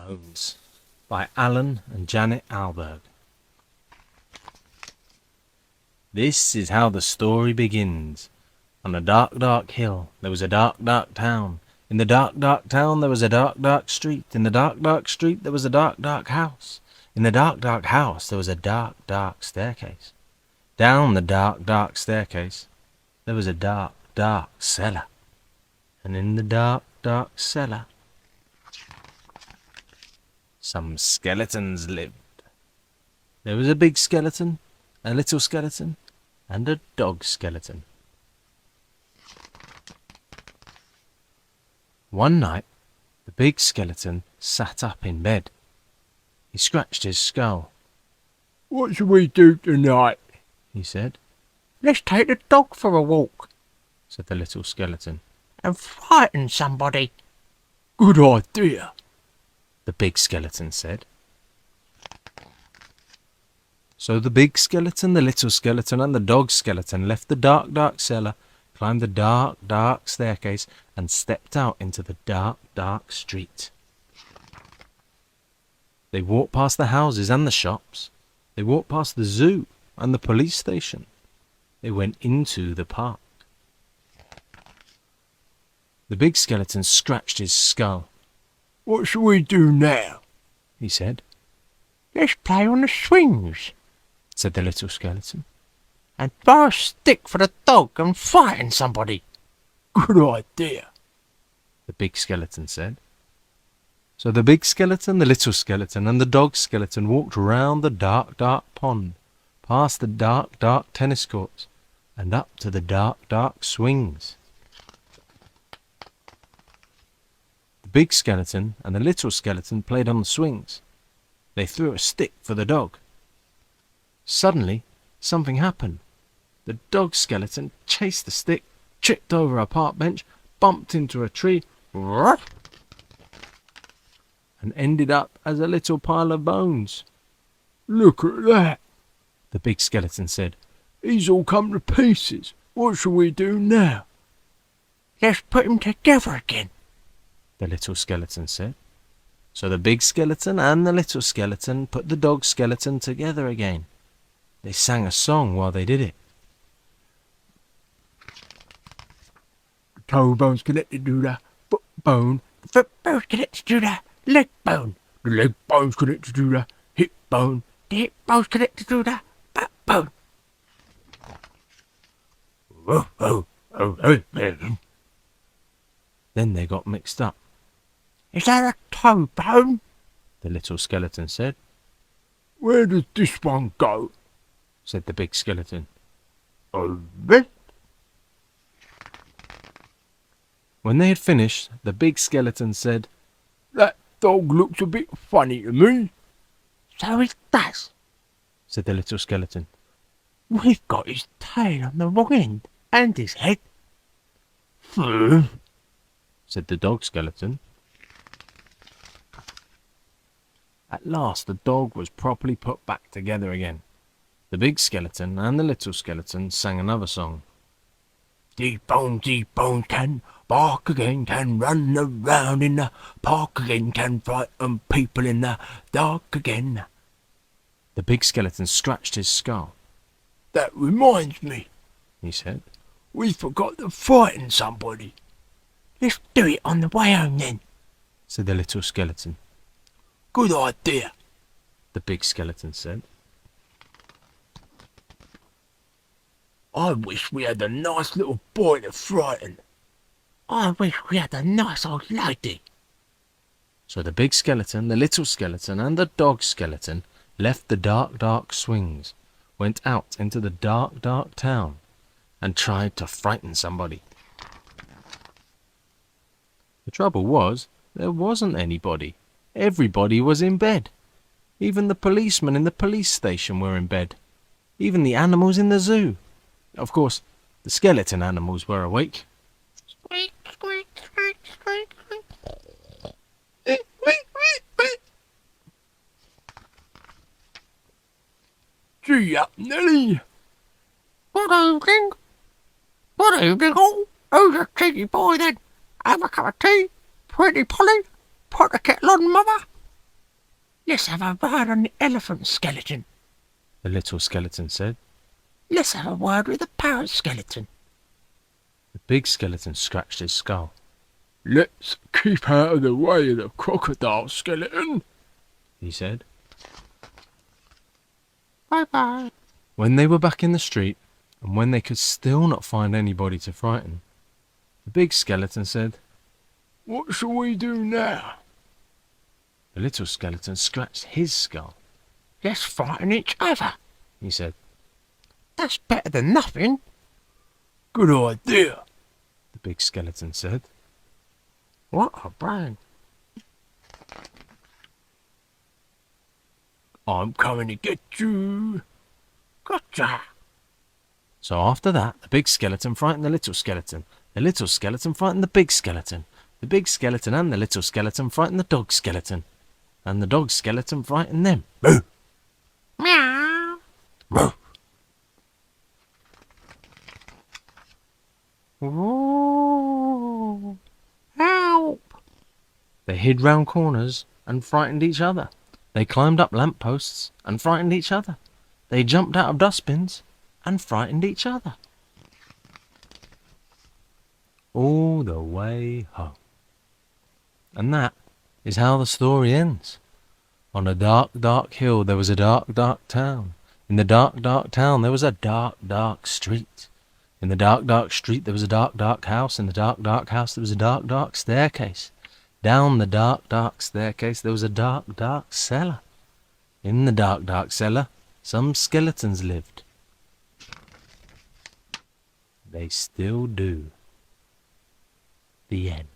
FunnyBones by Alan and Janet Alberg. This is how the story begins. On a dark, dark hill, there was a dark, dark town. In the dark, dark town, there was a dark, dark street. In the dark, dark street, there was a dark, dark house. In the dark, dark house, there was a dark, dark staircase. Down the dark, dark staircase, there was a dark, dark cellar. And in the dark, dark cellar, some skeletons lived. There was a big skeleton, a little skeleton, and a dog skeleton. One night, the big skeleton sat up in bed. He scratched his skull. "What shall we do tonight?" he said. "Let's take the dog for a walk," said the little skeleton. "and frighten somebody." "Good idea," the big skeleton said. So the big skeleton, the little skeleton, and the dog skeleton left the dark, dark cellar, climbed the dark, dark staircase, and stepped out into the dark, dark street. They walked past the houses and the shops. They walked past the zoo and the police station. They went into the park. The big skeleton scratched his skull. "What shall we do now?" he said. "Let's play on the swings," said the little skeleton. "and throw a stick for the dog and frighten somebody." "Good idea," the big skeleton said. So the big skeleton, the little skeleton, and the dog skeleton walked round the dark, dark pond, past the dark, dark tennis courts, and up to the dark, dark swings. The big skeleton and the little skeleton played on the swings. They threw a stick for the dog. Suddenly, something happened. The dog skeleton chased the stick, tripped over a park bench, bumped into a tree, and ended up as a little pile of bones. "Look at that," the big skeleton said. "He's all come to pieces. What shall we do now?" "Let's put him together again," the little skeleton said. So the big skeleton and the little skeleton put the dog skeleton together again. They sang a song while they did it. "The toe bone's connected to the foot bone. "The foot bone's connected to the leg bone. The leg bone's connected to the hip bone. The hip bone's connected to the backbone." Oh, oh, oh, oh, oh. Then they got mixed up. "Is that a toe bone?" The little skeleton said. "Where does this one go?" Said the big skeleton. "Oh, this." When they had finished, the big skeleton said, "That dog looks a bit funny to me." "So it does. said the little skeleton. We've got his tail on the wrong end and his head." Said the dog skeleton. At last the dog was properly put back together again. The big skeleton and the little skeleton sang another song. Deep bone can bark again, can run around in the park again, can frighten people in the dark again. The big skeleton scratched his skull. "That reminds me," he said. "we forgot to frighten somebody." "Let's do it on the way home then," said the little skeleton. "Good idea," the big skeleton said. "I wish we had a nice little boy to frighten." "I wish we had a nice old lady." So the big skeleton, the little skeleton, and the dog skeleton left the dark, dark swings, went out into the dark, dark town, and tried to frighten somebody. The trouble was, there wasn't anybody. Everybody was in bed. Even the policemen in the police station were in bed. Even the animals in the zoo. Of course, the skeleton animals were awake. Squeak, squeak, squeak, squeak, squeak. "Gee up, Nelly." "Good evening." "Good evening, all. Who's a cheeky boy then? Have a cup of tea. Pretty Polly. Put the kettle on, mother." Let's have a ride on the elephant skeleton. the little skeleton said. Let's have a word with the parrot skeleton. The big skeleton scratched his skull. Let's keep out of the way of the crocodile skeleton, He said. Bye-bye. When they were back in the street, and when they could still not find anybody to frighten, the big skeleton said, What shall we do now? the little skeleton scratched his skull. Let's frighten each other. He said. That's better than nothing. Good idea. The big skeleton said. What a brain. I'm coming to get you. Gotcha. So after that, the big skeleton frightened the little skeleton frightened the big skeleton and the little skeleton frightened the dog skeleton, and the dog skeleton frightened them. Moo. Meow. Moo. Ooh. Help. They hid round corners and frightened each other. They climbed up lamp posts and frightened each other. They jumped out of dustbins and frightened each other. All the way home. And that is how the story ends. On a dark, dark hill there was a dark, dark town. In the dark, dark town there was a dark, dark street. In the dark, dark street there was a dark, dark house. In the dark, dark house there was a dark, dark staircase. Down the dark, dark staircase there was a dark, dark cellar. In the dark, dark cellar some skeletons lived. They still do. The end.